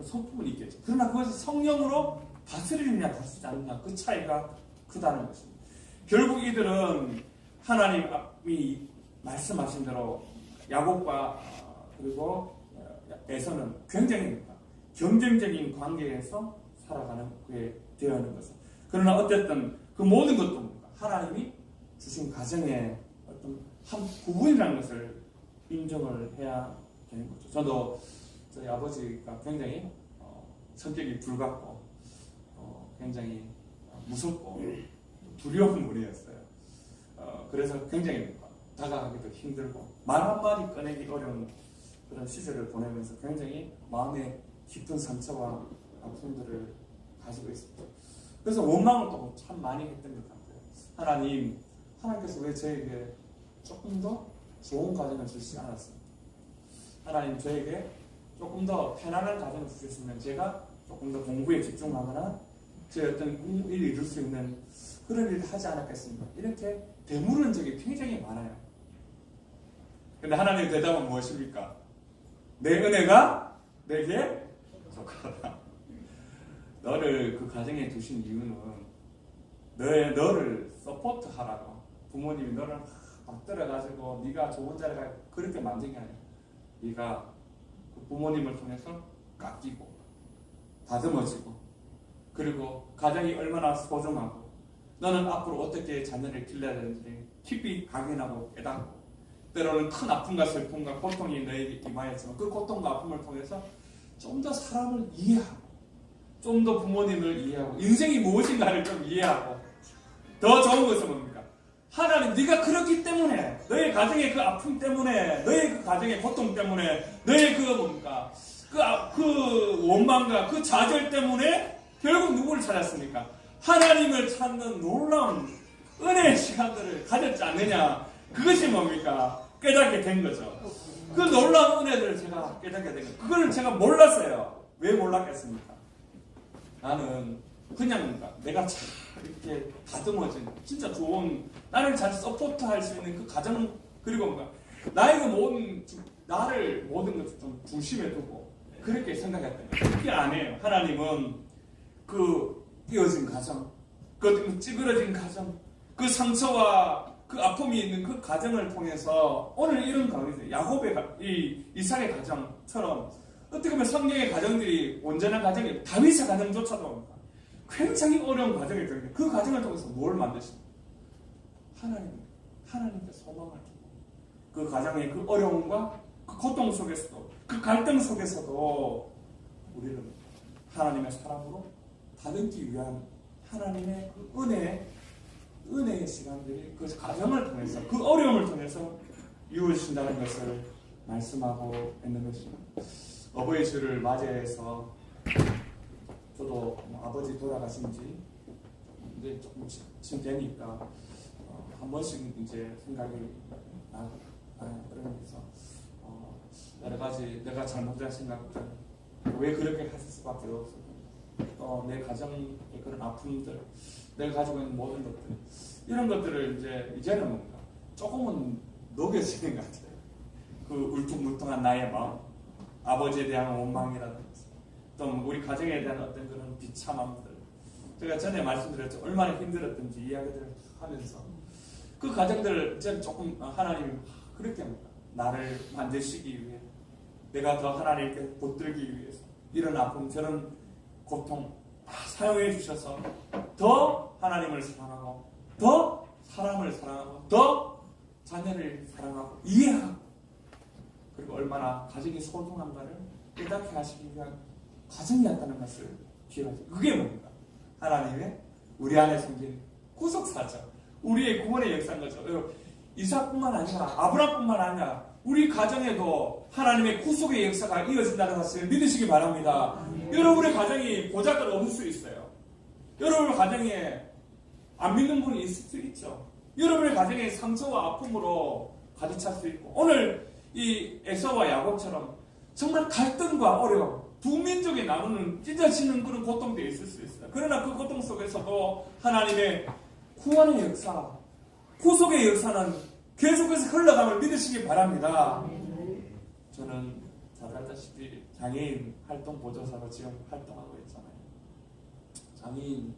성품은 있겠죠. 그러나 그것을 성령으로 다스리느냐 다스리지 않느냐 그 차이가 크다는 것입니다. 결국 이들은 하나님이 말씀하신 대로 야곱과 그리고 에서는 굉장히 경쟁적인 관계에서 살아가는 그에 되어있는 것은 그러나 어쨌든 그 모든 것도 뭔가 하나님이 주신 가정의 어떤 한 부분이라는 것을 인정을 해야 되는 거죠. 저도 저희 아버지가 굉장히 성격이 불같고 굉장히 무섭고 두려운 분이었어요. 그래서 굉장히 다가가기도 힘들고 말 한마디 꺼내기 어려운 그런 시절을 보내면서 굉장히 마음에 깊은 상처와 아픔들을 가지고 있습니다. 그래서 원망을 또 참 많이 했던 것 같아요. 하나님께서 왜 저에게 조금 더 좋은 가정을 주시지 않았습니까? 하나님 저에게 조금 더 편안한 가정을 주셨으면 제가 조금 더 공부에 집중하거나 제 어떤 일을 이룰 수 있는 그런 일을 하지 않았겠습니까? 이렇게 되물은 적이 굉장히 많아요. 근데 하나님의 대답은 무엇입니까? 내 은혜가 내게 족하다. 너를 그 가정에 두신 이유는 너를 서포트하라고 부모님이 너를 받들어가지고 네가 좋은 자리에 가 그렇게 만든 게 아니야. 네가 그 부모님을 통해서 깎이고 다듬어지고 그리고 가정이 얼마나 소중하고 너는 앞으로 어떻게 자녀를 길러야 되는지 깊이 각인하고 깨닫고 때로는 큰 아픔과 슬픔과 고통이 너에게 임하였지만 그 고통과 아픔을 통해서 좀 더 사람을 이해하고 좀 더 부모님을 이해하고 인생이 무엇인가를 좀 이해하고 더 좋은 것은 뭡니까? 하나님 네가 그렇기 때문에 너의 가정의 그 아픔 때문에 너의 그 가정의 고통 때문에 너의 그 뭡니까? 그 원망과 그 좌절 때문에 결국 누구를 찾았습니까? 하나님을 찾는 놀라운 은혜의 시간들을 가졌지 않느냐? 그것이 뭡니까? 깨닫게 된 거죠. 그 놀라운 은혜들을 제가 깨닫게 된 거죠. 그걸 제가 몰랐어요. 왜 몰랐겠습니까? 나는 그냥 내가 잘 이렇게 다듬어진 진짜 좋은 나를 잘 서포트할 수 있는 그 가정 그리고 뭔가 나의 그 나를 모든 것을 좀 중심에 두고 그렇게 생각했던 거예요. 그렇게 안 해요. 하나님은 그 깨어진 가정, 그 찌그러진 가정, 그 상처와 그 아픔이 있는 그 가정을 통해서 오늘 이런 가정이죠. 야곱의 이삭의 가정처럼 어떻게 보면 성경의 가정들이 온전한 가정이 다윗의 가정조차도 굉장히 어려운 가정이 되는데 그 가정을 통해서 뭘 만드십니까? 하나님께 소망을 주고 그 가정의 그 어려움과 그 고통 속에서도 그 갈등 속에서도 우리는 하나님의 사랑으로 다듬기 위한 하나님의 그 은혜의 시간들이 그 가정을 통해서 그 어려움을 통해서 이루어진다는 것을 말씀하고 있는 것입니다. 어버이 주를 맞이해서 저도 아버지 돌아가신 지 이제 조금 되니까 한 번씩 이제 생각이 그러면서 여러 가지 내가 잘못된 생각들 왜 그렇게 하실 수밖에 없었고 또 내 가정의 그런 아픔들 내가 가지고 있는 모든 것들 이런 것들을 이제는 뭔가 조금은 녹여지는 것 같아요. 그 울퉁불퉁한 나의 마음 아버지에 대한 원망이라든지 또 우리 가정에 대한 어떤 그런 비참함들 제가 전에 말씀드렸죠. 얼마나 힘들었던지 이야기들을 하면서 그 가정들을 이제 조금 하나님이 그렇게 합니다. 나를 만드시기 위해 내가 더 하나님께 붙들기 위해서 이런 아픔 저런 고통 다 사용해 주셔서 더 하나님을 사랑하고 더 사람을 사랑하고 더 자녀를 사랑하고 이해하고 그리고 얼마나 가정이 소중한가를 깨닫게 하시기 위한 가정이었다는 것을 기억하세요. 그게 뭡니까? 하나님의 우리 안에 생긴 구속사죠. 우리의 구원의 역사인 거죠. 이삭뿐만 아니라 아브라함뿐만 아니라 우리 가정에도 하나님의 구속의 역사가 이어진다는 것을 믿으시기 바랍니다. 여러분의 가정이 보잘것 없을 수 있어요. 여러분의 가정에 안 믿는 분이 있을 수 있죠. 여러분의 가정에 상처와 아픔으로 가득 찰 수 있고 오늘 이 에서와 야곱처럼 정말 갈등과 어려움 두 민족이 나누는 찢어지는 그런 고통도 있을 수 있어요. 그러나 그 고통 속에서도 하나님의 구원의 역사 구속의 역사는 계속해서 흘러감을 믿으시기 바랍니다. 저는 잘 알다시피 장애인 활동 보조사로 지금 활동하고 있잖아요. 장애인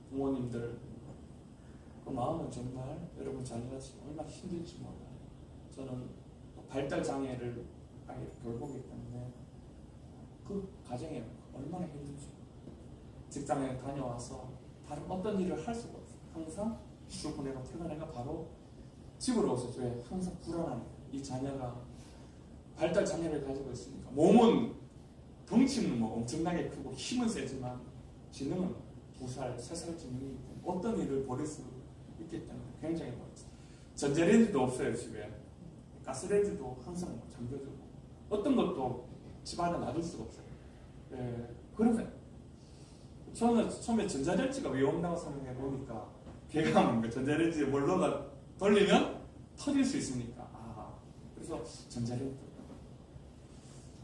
부모님들 그 마음은 정말 여러분 잘 알다시피 얼마나 힘들지 몰라요. 저는 발달 장애를 아예 돌보기 때문에 그 가정에 얼마나 힘든지 직장에 다녀와서 다른 어떤 일을 할 수가 없어요. 항상 출근해가 퇴근해가 바로 집으로 와서 저의 항상 불안합니다. 이 자녀가 발달 장애를 가지고 있으니까 몸은 덩치는 뭐 엄청나게 크고 힘은 세지만 지능은 2살, 3살 지능이 어떤 일을 벌일 수 있기 때문에 굉장히 어렵죠. 전자레인지도 없어요 집에. 가스레인지도 항상 잠겨두고 어떤 것도 집안에 놔둘 수가 없어요. 그러면 저는 처음에 전자레인지가 왜 없나고 생각해 보니까 걔가 뭔가 전자레인지에 뭘 넣어가 돌리면 터질 수 있으니까 그래서 전자레인지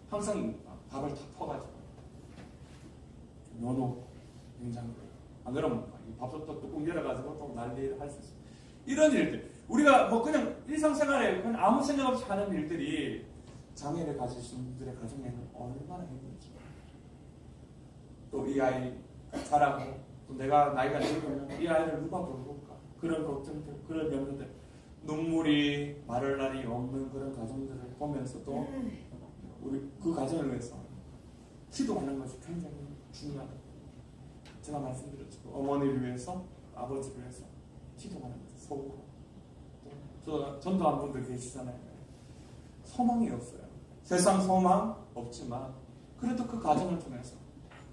항상 밥을 다 퍼가지고 넣어놓고 냉장고에 안 그러면 밥솥 또 뚜껑 열어가지고 또 난리를 할 수 있어요. 이런 일들 우리가 뭐 그냥 일상생활에 그냥 아무 생각 없이 하는 일들이 장애를 가지신 분들의 가정에는 얼마나 힘들지. 또 이 아이 자라고 또 내가 나이가 늙으면 이 아이를 누가 돌볼까 그런 걱정들 그런 염려들 눈물이 마를 날이 없는 그런 가정들을 보면서도 우리 그 가정을 위해서 기도하는 것이 굉장히 중요하다. 제가 말씀드렸죠. 어머니를 위해서 아버지를 위해서 기도하는 것이 속으로 전도한 분들 계시잖아요. 소망이 없어요. 세상 소망 없지만 그래도 그 가정을 통해서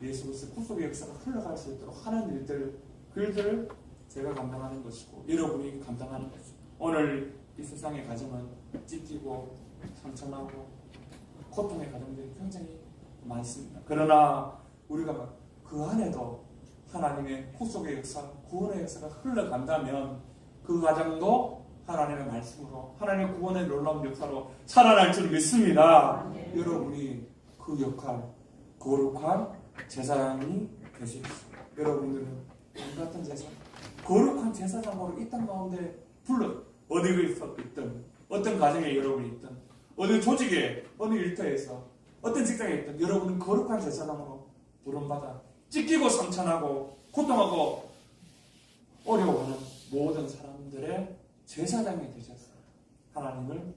예수 그리스도의 구속의 역사가 흘러갈 수 있도록 하는 일들을 제가 감당하는 것이고 여러분이 감당하는 것이고 오늘 이 세상의 가정은 찢기고 상처나고 고통의 가정들이 굉장히 많습니다. 그러나 우리가 그 안에도 하나님의 구속의 역사, 구원의 역사가 흘러간다면 그 가정도 하나님의 말씀으로 하나님의 구원의 놀라운 역사로 살아날 줄 믿습니다. 여러분이 그 역할, 거룩한 제사장이 되십시오. 여러분들은 우리 같은 제사, 거룩한 제사장으로 이 땅 가운데 불러 어디에 있든 어떤 가정에 여러분이 있든 어느 조직에 어느 일터에서 어떤 직장에 있든 여러분은 거룩한 제사장으로 부름받아 찢기고 상처나고 고통하고 어려워하는 모든 사람들의 제사장이 되셨어요. 하나님을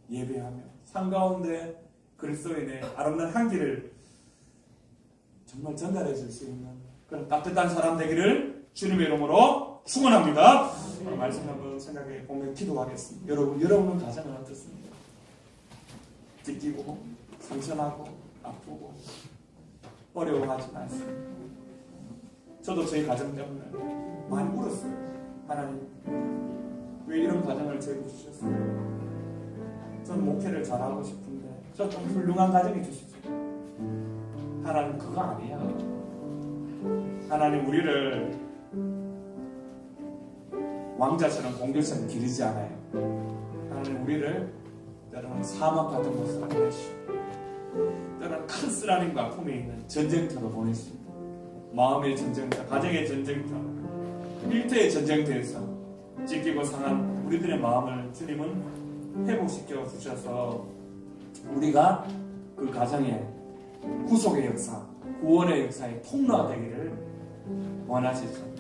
예배하며 삶 가운데 그리스도인의 아름다운 향기를 정말 전달해 줄 수 있는 그런 따뜻한 사람 되기를 주님의 이름으로 축원합니다. 말씀 한번 생각해 보며 기도하겠습니다. 여러분은 가정은 어떻습니까? 찢기고 상처나고 아프고 어려워하지 않습니다. 저도 저희 가정 때문에 많이 울었어요. 하나님 왜 이런 가정을 저에게 주셨어요? 저는 목회를 잘하고 싶은데 저 좀 훌륭한 가정이 주시죠. 하나님 그거 아니야. 하나님 우리를 왕자처럼 공주처럼 기르지 않아요. 하나님 우리를 때로는 사막 같은 곳으로 보내시고 때로는 큰 쓰라림과 아픔이 있는 전쟁터로 보내시고 마음의 전쟁터, 가정의 전쟁터, 일터의 전쟁터에서 찢기고 상한 우리들의 마음을 주님은 회복시켜 주셔서 우리가 그 가정의 구속의 역사, 구원의 역사의 통로가 되기를 원하시죠.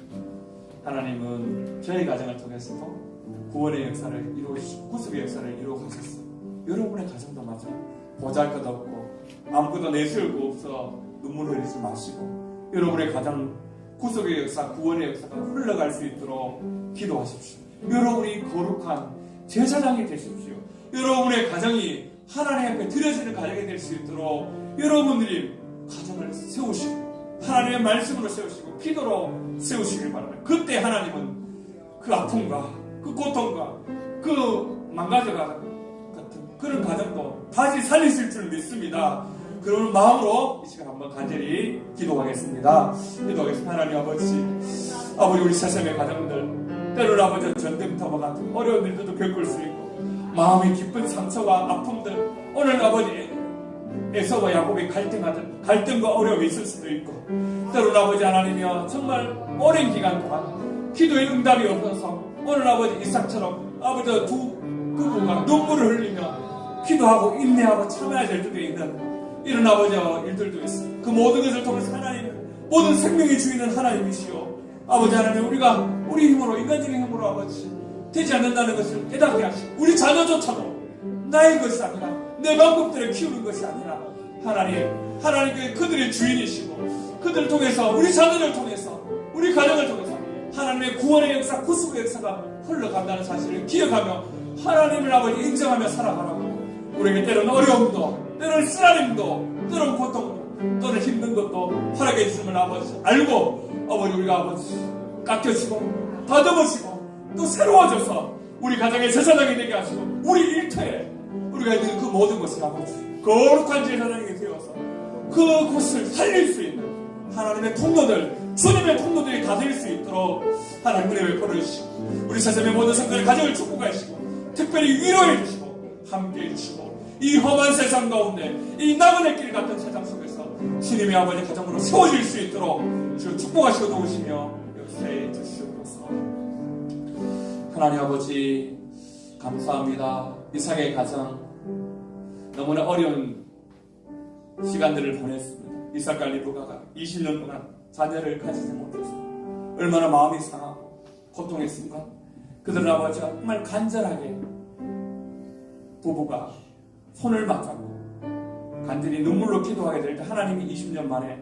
하나님은 저희 가정을 통해서도 구원의 역사를 이루시고 구속의 역사를 이루어 가셨어요. 여러분의 가정도 마찬가지. 보잘것 없고 아무것도 내세울 거 없어 눈물 흘리지 마시고 여러분의 가정 구속의 역사, 구원의 역사가 흘러갈 수 있도록 기도하십시오. 여러분이 거룩한 제사장이 되십시오. 여러분의 가정이 하나님 앞에 드려지는 가정이 될 수 있도록 여러분들이 가정을 세우시고 하나님의 말씀으로 세우시고 기도로 세우시길 바랍니다. 그때 하나님은 그 아픔과 그 고통과 그 망가져가 같은 그런 가정도 다시 살리실 줄 믿습니다. 그런 마음으로 이 시간 한번 간절히 기도하겠습니다. 기도하겠습니다. 하나님 아버지 우리 세상의 가정들 때로는 아버지 전쟁터와 같은 어려운 일들도 겪을 수 있고 마음의 깊은 상처와 아픔들 오늘 아버지 에서와 야곱이 갈등과 어려움이 있을 수도 있고 때로는 아버지 하나님이여 정말 오랜 기간 동안 기도의 응답이 없어서 오늘 아버지 이삭처럼 아버지 두 부부가 눈물을 흘리며 기도하고 인내하고 참아야 될 때도 있는 이런 아버지 일들도 있습니다. 그 모든 것을 통해서 하나님 모든 생명의 주인은 하나님이시오. 아버지 하나님 우리가 우리 힘으로 인간적인 힘으로 아버지 되지 않는다는 것을 깨닫게 하시고 우리 자녀조차도 나의 것이 아니라 내 방법대로 키우는 것이 아니라 하나님께 그들의 주인이시고 그들을 통해서 우리 자녀를 통해서 우리 가정을 통해서 하나님의 구원의 역사 구속의 역사가 흘러간다는 사실을 기억하며 하나님을 아버지 인정하며 살아가라고 우리에게 때로는 어려움도 때로는 쓰라림도 때로는 고통도 때로는 힘든 것도 허락해 주심을 아버지 알고 아버지 우리가 아버지 깎여지고 다듬어지고 또 새로워져서 우리 가정의 제사장이 되게 하시고 우리 일터에 우리가 있는 그 모든 것을 아버지 거룩한 제사장이 되어서 그곳을 살릴 수 있는 하나님의 통로들 주님의 통로들이 다 될 수 있도록 하나님 은혜를 베풀으시고 우리 세상의 모든 성도의 가정을 축복하시고 특별히 위로해 주시고 함께해 주시고 이 험한 세상 가운데 이 나그네 길 같은 세상 속에서 주님의 아버지 가정으로 세워질 수 있도록 주를 축복하시고 도우시며 역사해 주시옵소서. 하나님 아버지 감사합니다. 이삭의 가정 너무나 어려운 시간들을 보냈습니다. 이삭과 리브가가 20년 동안 자녀를 가지지 못했습니다. 얼마나 마음이 상하고 고통했습니까? 그들은 아버지가 정말 간절하게 부부가 손을 맞잡고 간절히 눈물로 기도하게 될 때 하나님이 20년 만에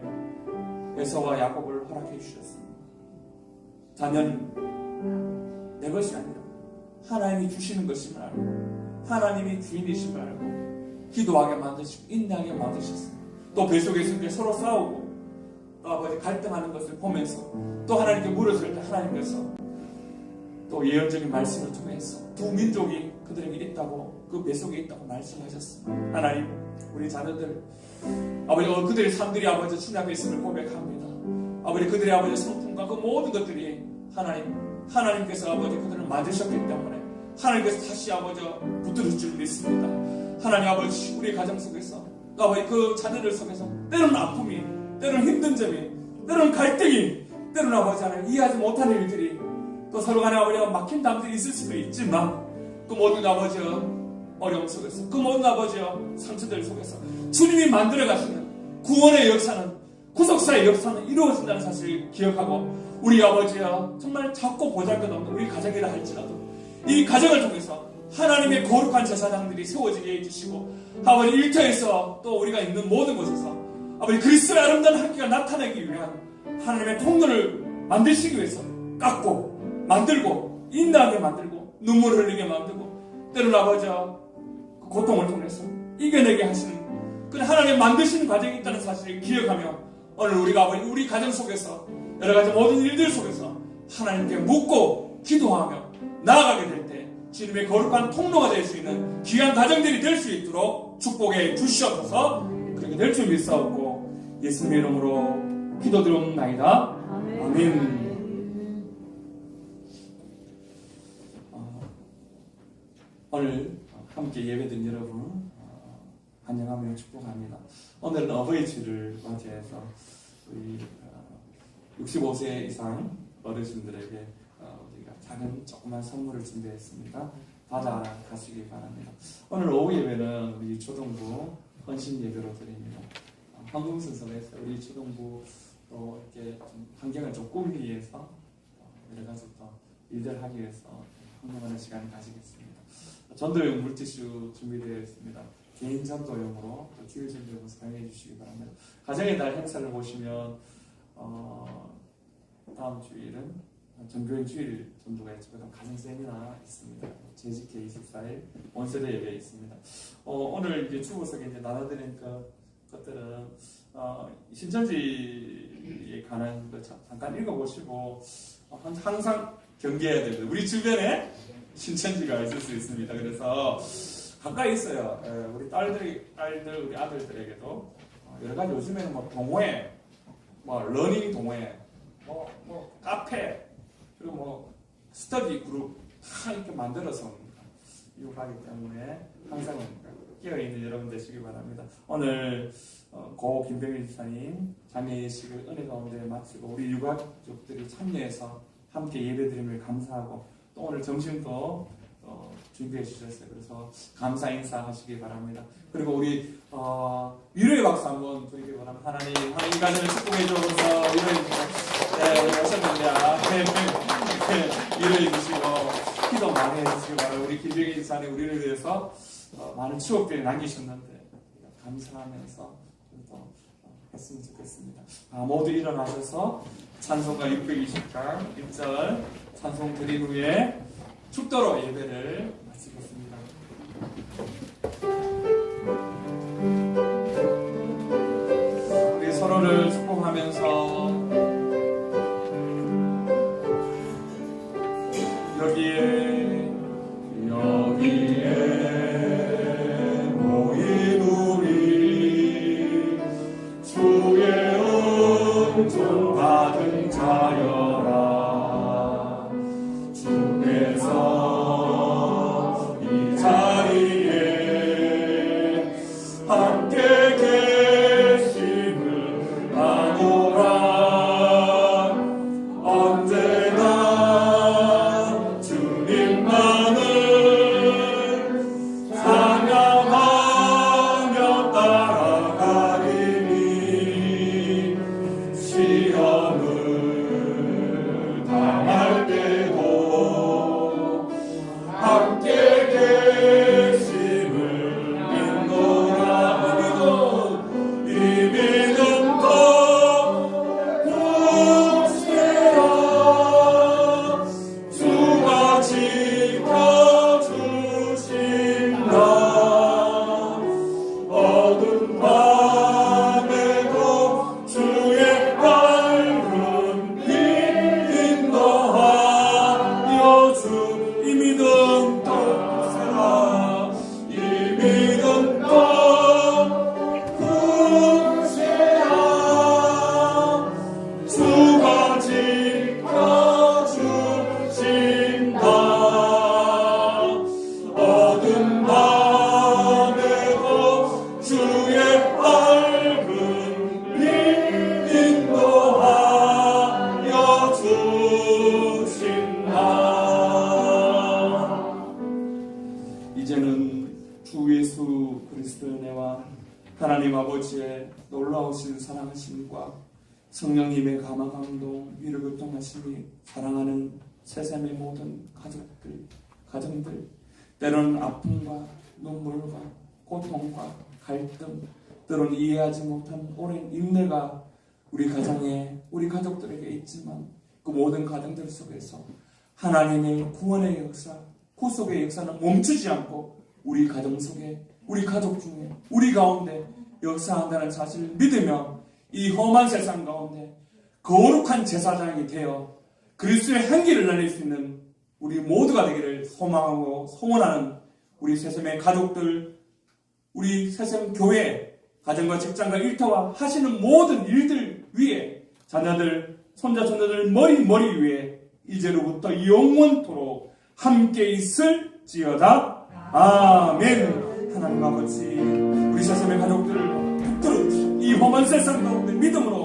에서와 야곱을 허락해 주셨습니다. 자녀는 내 것이 아니라 하나님이 주시는 것임을 알고 하나님이 주인이심을 알고 기도하게 만드시고 인내하게 만드셨습니다. 또 뱃속에 서로 싸우고 또 아버지 갈등하는 것을 보면서 또 하나님께 물었을 때 하나님께서 또 예언적인 말씀을 통해서 두 민족이 그들에게 있다고 그 뱃속에 있다고 말씀하셨습니다. 하나님 우리 자녀들 아버지 그들의 삶들이 아버지 주님 앞에 있음을 고백합니다. 아버지 그들의 아버지 성품과 그 모든 것들이 하나님께서 아버지 그들을 만드셨기 때문에 하나님께서 다시 아버지 붙들을 줄 믿습니다. 하나님 아버지 우리 가정 속에서 아버지 그 자녀들 속에서 때로는 아픔이 때로는 힘든 점이 때로는 갈등이 때로는 아버지 하나님 이해하지 못한 일들이 또 서로 간에 아버지가 막힌 담들이 있을 수도 있지만 그 모든 아버지 어려움 속에서 그 모든 아버지 상처들 속에서 주님이 만들어 가시는 구원의 역사는 구속사의 역사는 이루어진다는 사실을 기억하고 우리 아버지여 정말 작고 보잘것없는 우리 가정이라 할지라도 이 가정을 통해서 하나님의 거룩한 제사장들이 세워지게 해주시고 아버지 일터에서 또 우리가 있는 모든 곳에서 아버지 그리스도의 아름다운 학기가 나타나기 위한 하나님의 통로를 만드시기 위해서 깎고 만들고 인내하게 만들고 눈물을 흘리게 만들고 때로는 아버지 그 고통을 통해서 이겨내게 하시는 그 하나님 만드시는 과정이 있다는 사실을 기억하며 오늘 우리가 아버지 우리 가정 속에서 여러 가지 모든 일들 속에서 하나님께 묻고 기도하며 나아가게 될 때 주님의 거룩한 통로가 될 수 있는 귀한 가정들이 될 수 있도록 축복해 주시옵소서. 그렇게 될 줄 믿사옵고 예수님의 이름으로 기도드리옵나이다. 아멘. 오늘 함께 예배드린 여러분 환영하며 축복합니다. 오늘은 어버이 주를 맞이해서 우리 65세 이상 어르신들에게 우리가 작은 조그만 선물을 준비했습니다. 받아가시기 바랍니다. 오늘 오후 예배는 우리 초등부 헌신 예배로 드립니다. 황금순서에서 우리 초등부 또 이렇게 좀 환경을 좀 꾸미기 위해서 여러 가지 또 일들 하기 위해서 헌금하는 시간을 가지겠습니다. 전도용 물티슈 준비되어 있습니다. 개인 전도용으로 또 주일 전도용으로 사용해 주시기 바랍니다. 가정의 날 행사를 보시면 다음 주일은 전교인 주일 전도가 있죠. 그다음 가정 세미나 있습니다. 재직회 24일 원세대 예배 있습니다. 오늘 이제 추구석에 이제 나눠드린 것들은 신천지에 관한 거 잠깐 읽어보시고 항상 경계해야 됩니다. 우리 주변에 신천지가 있을 수 있습니다. 그래서 가까이 있어요. 우리 딸들, 우리 아들들에게도 여러 가지 요즘에는 뭐 동호회, 뭐 러닝 동호회, 뭐 카페, 그리고 뭐 스터디 그룹 다 이렇게 만들어서 유혹하기 때문에 항상 끼어있는 여러분 되시기 바랍니다. 오늘 고 김병일 지사님 장례식을 은혜 가운데 마치고 우리 유가족들이 참여해서 함께 예배드림을 감사하고 또 오늘 점심도 준비해 주셨어요. 그래서 감사 인사하시기 바랍니다. 그리고 우리 위로의 박수 한번 드리기 바랍니다. 하나님 이 가정을 축복해 주셔서 위로해 주시고 우리 오셨는데 위로해 주시고 기도 많이 해주시기 바랍니다. 우리 김병희 지사님 우리를 위해서 많은 추억들을 남기셨는데 감사하면서 또 했으면 좋겠습니다. 모두 일어나셔서 찬송가 620장 1절 찬송 드린 후에 축도로 예배를 마치겠습니다. 우리 서로를 축복하면서 여기에 모인 우리 주의 은총 받은 자여라. 주께서 이 자리에 함께 계심을 아노라. 언제나 주님만을 찬양하며 따라가리니 시험을 당할 때도 함께 계심을 믿노라. 이 믿음도 굳세라. 주가 지켜주신다. 어두운 밤에도 주의 밝은 빛 인도하여 주. 이 믿음도 굳세라. 이 믿음도 굳세라. 주가 지켜주신다. 어두운 밤에도 주의 밝은 빛 인도하여 이제는 주 예수 그리스도의 은혜와 하나님 아버지의 놀라우신 사랑하심과 성령님의 감화 감동 위로 교통하심이 사랑하는 새샘의 모든 가족들, 가정들, 때로는 아픔과 눈물과 고통과 갈등, 때로는 이해하지 못한 오랜 인내가 우리 가정에, 우리 가족들에게 있지만 그 모든 가정들 속에서 하나님의 구원의 역사, 구속의 역사는 멈추지 않고 우리 가정 속에, 우리 가족 중에, 우리 가운데 역사한다는 사실을 믿으며 이 험한 세상 가운데 거룩한 제사장이 되어 그리스도의 향기를 날릴 수 있는 우리 모두가 되기를 소망하고 소원하는 우리 새샘의 가족들, 우리 새샘 교회, 가정과 직장과 일터와 하시는 모든 일들 위에 자녀들, 손자, 손자들 머리 위에 이제로부터 영원토록 함께 있을지어다. 아멘. 하나님 아버지, 우리 새샘의 가족들을 붙들어 주시고 이 험한 세상 가운데 믿음으로